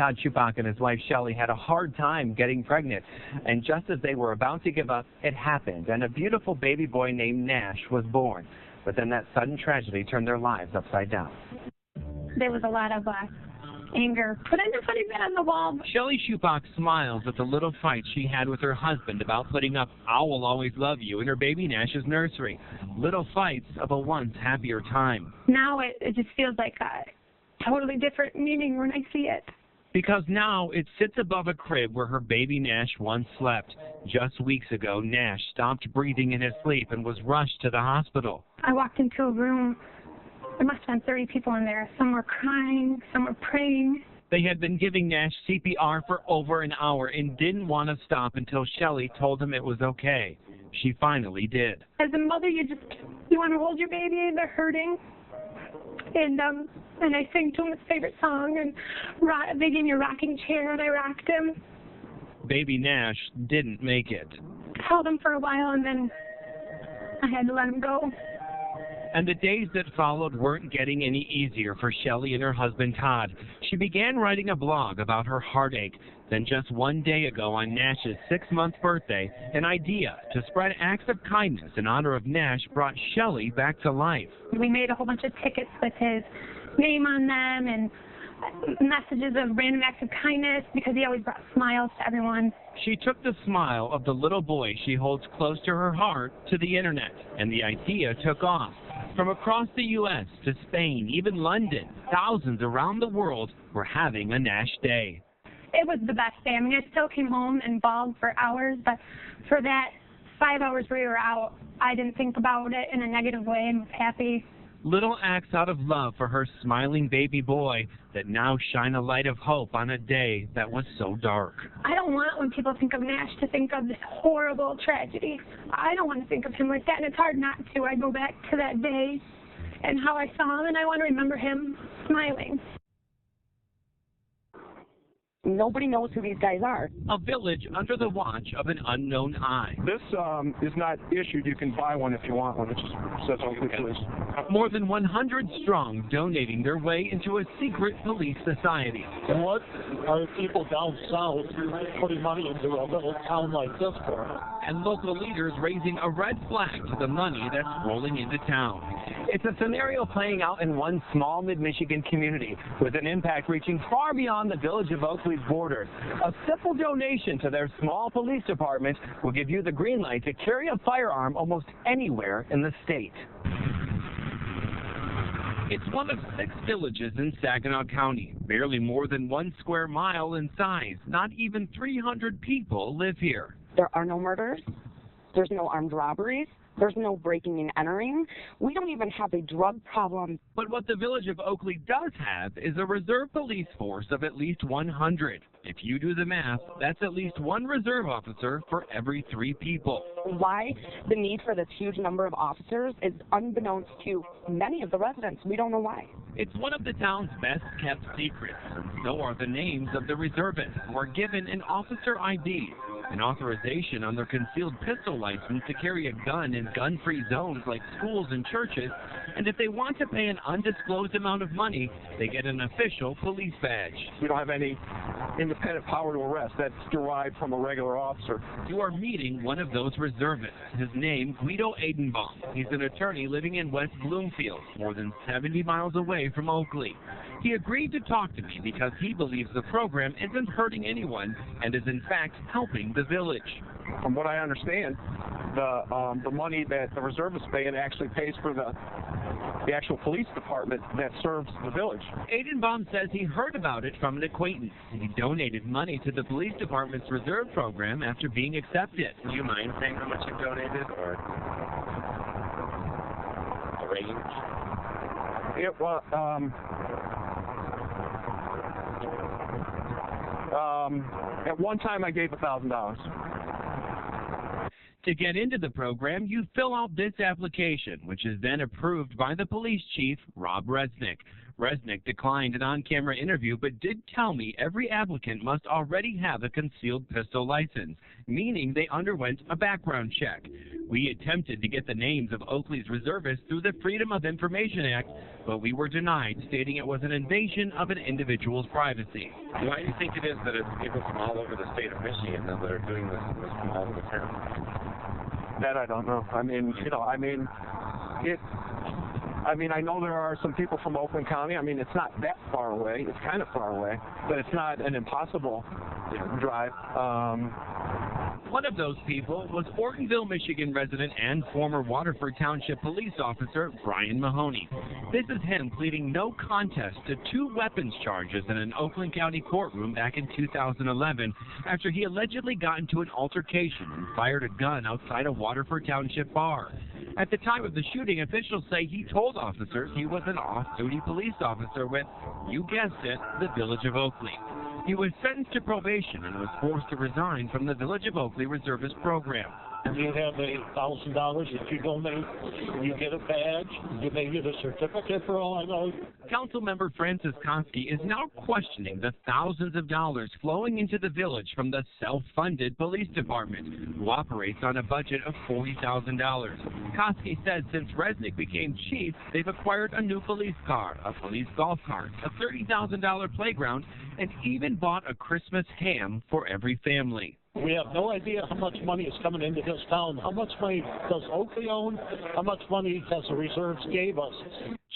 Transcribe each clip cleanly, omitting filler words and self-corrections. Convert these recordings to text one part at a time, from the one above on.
Todd Schupach and his wife Shelley had a hard time getting pregnant, and just as they were about to give up, it happened, and a beautiful baby boy named Nash was born. But then that sudden tragedy turned their lives upside down. There was a lot of anger. Put in a funny bit on the wall. Shelley Schupach smiles at the little fight she had with her husband about putting up "I Will Always Love You" in her baby Nash's nursery. Little fights of a once happier time. Now it just feels like a totally different meaning when I see it. Because now it sits above a crib where her baby Nash once slept. Just weeks ago, Nash stopped breathing in his sleep and was rushed to the hospital. I walked into a room. There must have been 30 people in there. Some were crying, some were praying. They had been giving Nash CPR for over an hour and didn't want to stop until Shelley told him it was okay. She finally did. As a mother, you want to hold your baby. They're hurting. And I sang to him his favorite song, and they gave me a rocking chair, and I rocked him. Baby Nash didn't make it. I held him for a while, and then I had to let him go. And the days that followed weren't getting any easier for Shelley and her husband Todd. She began writing a blog about her heartache. Then just one day ago on Nash's 6-month birthday, an idea to spread acts of kindness in honor of Nash brought Shelley back to life. We made a whole bunch of tickets with his name on them and messages of random acts of kindness because he always brought smiles to everyone. She took the smile of the little boy she holds close to her heart to the internet, and the idea took off. From across the U.S. to Spain, even London, thousands around the world were having a Nash Day. It was the best day. I mean, I still came home and bawled for hours, but for that 5 hours we were out, I didn't think about it in a negative way and was happy. Little acts out of love for her smiling baby boy that now shine a light of hope on a day that was so dark. I don't want, when people think of Nash, to think of this horrible tragedy. I don't want to think of him like that, and it's hard not to. I go back to that day and how I saw him, and I want to remember him smiling. Nobody knows who these guys are. A village under the watch of an unknown eye. This is not issued. You can buy one if you want one. It just says Oakley Police. More than 100 strong donating their way into a secret police society. What are people down south putting money into a little town like this for? And local leaders raising a red flag to the money that's rolling into town. It's a scenario playing out in one small mid-Michigan community with an impact reaching far beyond the village of Oakley's borders. A simple donation to their small police department will give you the green light to carry a firearm almost anywhere in the state. It's one of 6 villages in Saginaw County, barely more than 1 square mile in size. Not even 300 people live here. There are no murders. There's no armed robberies. There's no breaking and entering. We don't even have a drug problem. But what the village of Oakley does have is a reserve police force of at least 100. If you do the math, that's at least 1 reserve officer for every 3 people. Why the need for this huge number of officers is unbeknownst to many of the residents. We don't know why. It's one of the town's best kept secrets, and so are the names of the reservists who are given an officer ID, an authorization on their concealed pistol license to carry a gun in gun-free zones like schools and churches, and if they want to pay an undisclosed amount of money, they get an official police badge. We don't have any independent power to arrest. That's derived from a regular officer. You are meeting one of those reservists. His name, Guido Adenbaum. He's an attorney living in West Bloomfield, more than 70 miles away from Oakley. He agreed to talk to me because he believes the program isn't hurting anyone and is in fact helping the village. From what I understand, the money that the reservists pay actually pays for the actual police department that serves the village. Adenbaum says he heard about it from an acquaintance. He donated money to the police department's reserve program after being accepted. Do you mind saying how much you donated, or a range? It was at one time I gave $1,000. To get into the program, you fill out this application, which is then approved by the police chief, Rob Resnick. Resnick declined an on-camera interview but did tell me every applicant must already have a concealed pistol license, meaning they underwent a background check. We attempted to get the names of Oakley's reservists through the Freedom of Information Act, but we were denied, stating it was an invasion of an individual's privacy. Why do you think it is that it's people from all over the state of Michigan that are doing this from all over town? That I don't know. I mean, I know there are some people from Oakland County. I mean, it's not that far away. It's kind of far away, but it's not an impossible drive. One of those people was Ortonville, Michigan resident and former Waterford Township police officer Brian Mahoney. This is him pleading no contest to 2 weapons charges in an Oakland County courtroom back in 2011 after he allegedly got into an altercation and fired a gun outside a Waterford Township bar. At the time of the shooting, officials say he told officers he was an off-duty police officer with, you guessed it, the Village of Oakley. He was sentenced to probation and was forced to resign from the Village of Oakley Reservist program. You have $1,000 that you donate, you get a badge, you may get a certificate for all I know. Councilmember Francis Koski is now questioning the thousands of dollars flowing into the village from the self-funded police department, who operates on a budget of $40,000. Koski said since Resnick became chief, they've acquired a new police car, a police golf cart, a $30,000 playground, and even bought a Christmas ham for every family. We have no idea how much money is coming into this town. How much money does Oakley own? How much money does the reserves gave us?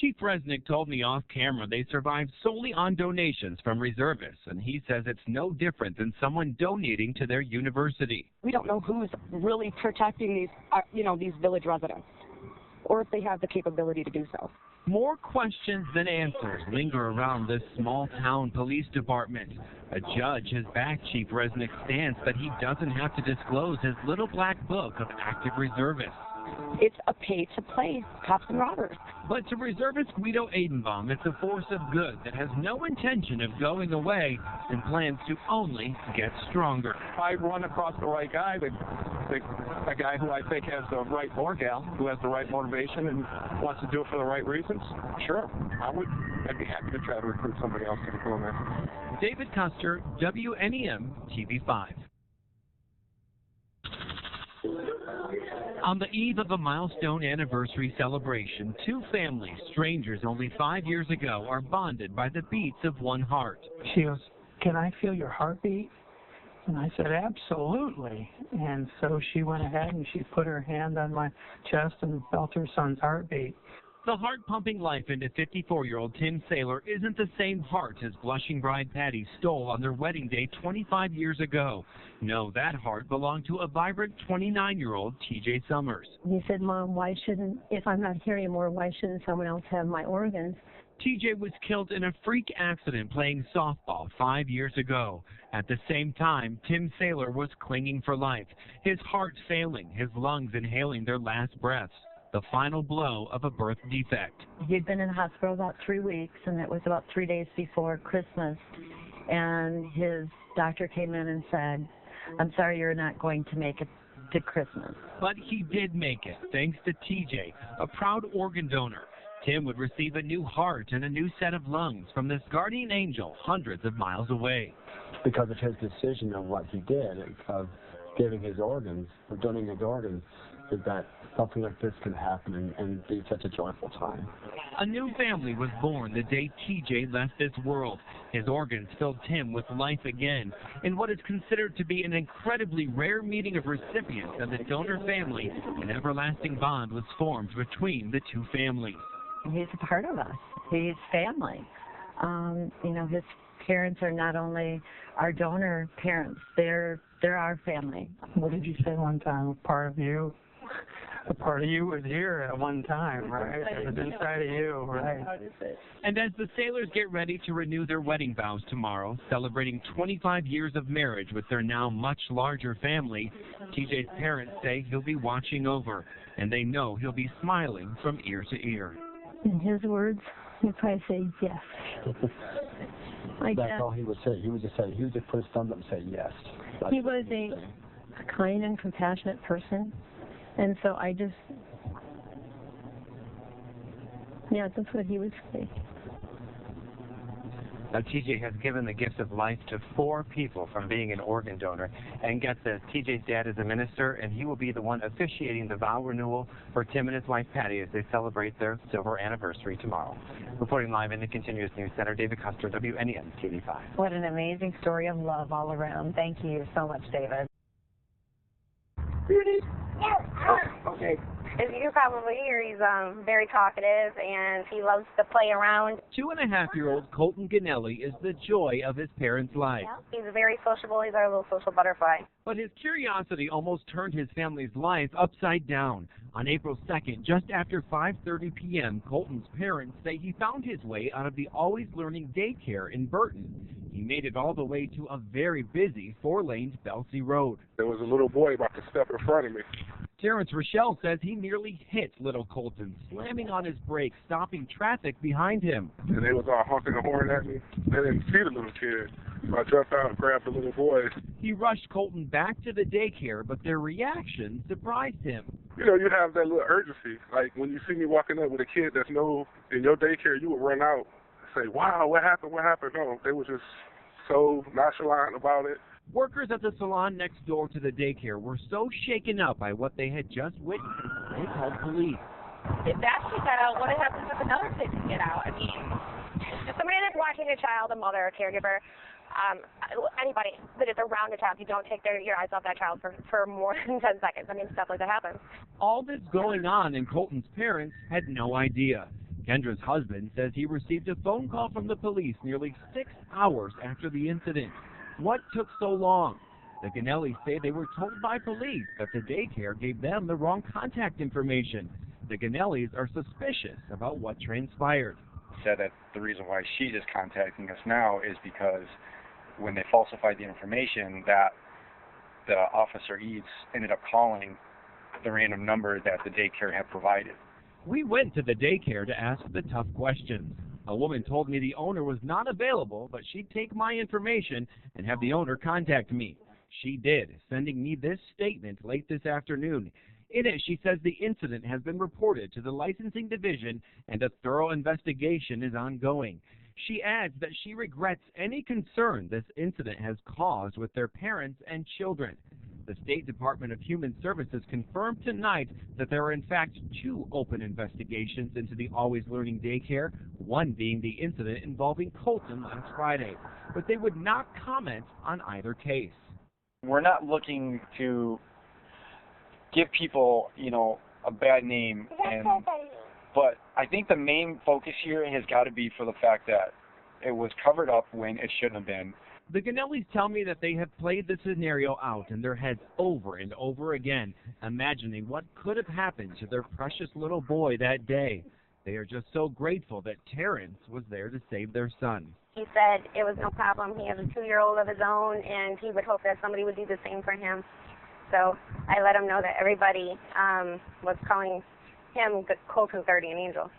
Chief Resnick told me off camera they survived solely on donations from reservists, and he says it's no different than someone donating to their university. We don't know who's really protecting these village residents, or if they have the capability to do so. More questions than answers linger around this small-town police department. A judge has backed Chief Resnick's stance that he doesn't have to disclose his little black book of active reservists. It's a pay-to-play cops and robbers. But to reservist Guido Aidenbaum, it's a force of good that has no intention of going away and plans to only get stronger. If I run across the right guy, a guy who I think has the right, or gal, who has the right motivation and wants to do it for the right reasons, sure, I'd be happy to try to recruit somebody else to the program. David Custer, WNEM-TV 5. On the eve of a milestone anniversary celebration, 2 families, strangers only 5 years ago, are bonded by the beats of one heart. She goes, "Can I feel your heartbeat?" And I said, "Absolutely." And so she went ahead and she put her hand on my chest and felt her son's heartbeat. The heart-pumping life into 54-year-old Tim Saylor isn't the same heart his blushing bride Patty stole on their wedding day 25 years ago. No, that heart belonged to a vibrant 29-year-old TJ Summers. He said, "Mom, if I'm not here anymore, why shouldn't someone else have my organs?" TJ was killed in a freak accident playing softball 5 years ago. At the same time, Tim Saylor was clinging for life, his heart failing, his lungs inhaling their last breaths. The final blow of a birth defect. He'd been in the hospital about 3 weeks, and it was about 3 days before Christmas. And his doctor came in and said, "I'm sorry, you're not going to make it to Christmas." But he did make it, thanks to TJ, a proud organ donor. Tim would receive a new heart and a new set of lungs from this guardian angel hundreds of miles away. Because of his decision of what he did, of giving his organs, or donating his organs, is that something like this can happen and be such a joyful time. A new family was born the day TJ left this world. His organs filled Tim with life again. In what is considered to be an incredibly rare meeting of recipients of the donor family, an everlasting bond was formed between the 2 families. He's a part of us. He's family. His parents are not only our donor parents, they're our family. What did you say one time? A part of you was here at one time, right? It was inside of you, right? And as the Saylors get ready to renew their wedding vows tomorrow, celebrating 25 years of marriage with their now much larger family, TJ's parents say he'll be watching over, and they know he'll be smiling from ear to ear. In his words, he'd probably say yes. That's all he would say. He would just put his thumbs up and say yes. He was a kind and compassionate person, and so that's what he would say. Now, TJ has given the gift of life to 4 people from being an organ donor. And get this, TJ's dad is a minister, and he will be the one officiating the vow renewal for Tim and his wife Patty as they celebrate their silver anniversary tomorrow. Reporting live in the Continuous News Center, David Custer, WNEM-TV 5. What an amazing story of love all around. Thank you so much, David. Okay. As you can probably hear, he's very talkative, and he loves to play around. 2.5-year-old Colton Ganelli is the joy of his parents' life. Yeah. He's very sociable. He's our little social butterfly. But his curiosity almost turned his family's life upside down. On April 2nd, just after 5:30 p.m., Colton's parents say he found his way out of the Always Learning daycare in Burton. He made it all the way to a very busy 4-lane Belsey Road. There was a little boy about to step in front of me. Terrence Rochelle says he nearly hit little Colton, slamming on his brakes, stopping traffic behind him. And they was all honking the horn at me. They didn't see the little kid. So I jumped out and grabbed the little boy. He rushed Colton back to the daycare, but their reaction surprised him. You know, you have that little urgency. Like when you see me walking up with a kid that's in your daycare, you would run out and say, wow, what happened, what happened? No, they were just so nonchalant about it. Workers at the salon next door to the daycare were so shaken up by what they had just witnessed, they called police. If that kid got out, what happens if another kid can get out? I mean, if somebody that's watching a child, a mother, a caregiver, anybody that is around a child, you don't take your eyes off that child for more than 10 seconds. I mean, stuff like that happens. All this going on, and Colton's parents had no idea. Kendra's husband says he received a phone call from the police nearly 6 hours after the incident. What took so long? The Ganellis say they were told by police that the daycare gave them the wrong contact information. The Ganellis are suspicious about what transpired. Said that the reason why she is contacting us now is because when they falsified the information, that the officer Eads ended up calling the random number that the daycare had provided. We went to the daycare to ask the tough questions. A woman told me the owner was not available, but she'd take my information and have the owner contact me. She did, sending me this statement late this afternoon. In it, she says the incident has been reported to the licensing division and a thorough investigation is ongoing. She adds that she regrets any concern this incident has caused with their parents and children. The State Department of Human Services confirmed tonight that there are in fact 2 open investigations into the Always Learning daycare, one being the incident involving Colton last Friday. But they would not comment on either case. We're not looking to give people, a bad name, but I think the main focus here has got to be for the fact that it was covered up when it shouldn't have been. The Ganellis tell me that they have played the scenario out in their heads over and over again, imagining what could have happened to their precious little boy that day. They are just so grateful that Terrence was there to save their son. He said it was no problem. He has a 2-year-old of his own, and he would hope that somebody would do the same for him. So I let him know that everybody was calling him Colton's guardian angel.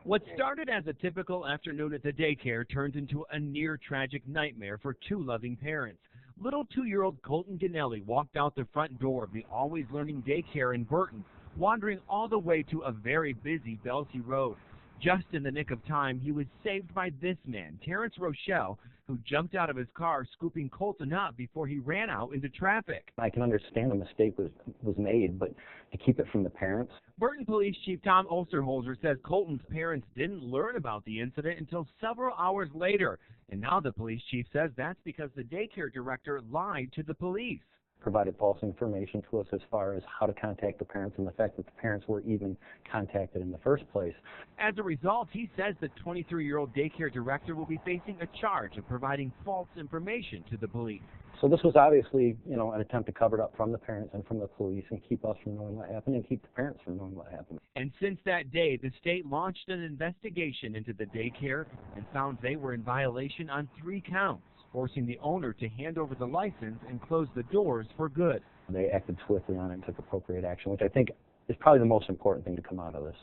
What started as a typical afternoon at the daycare turned into a near-tragic nightmare for 2 loving parents. Little 2-year-old Colton Ganelli walked out the front door of the Always Learning daycare in Burton, wandering all the way to a very busy Belsey Road. Just in the nick of time, he was saved by this man, Terrence Rochelle, who jumped out of his car, scooping Colton up before he ran out into traffic. I can understand a mistake was made, but to keep it from the parents. Burton Police Chief Tom Osterholzer says Colton's parents didn't learn about the incident until several hours later. And now the police chief says that's because the daycare director lied to the police. Provided false information to us as far as how to contact the parents and the fact that the parents were even contacted in the first place. As a result, he says the 23-year-old daycare director will be facing a charge of providing false information to the police. So this was obviously, an attempt to cover it up from the parents and from the police and keep us from knowing what happened and keep the parents from knowing what happened. And since that day, the state launched an investigation into the daycare and found they were in violation on 3 counts, forcing the owner to hand over the license and close the doors for good. They acted swiftly on it and took appropriate action, which I think is probably the most important thing to come out of this.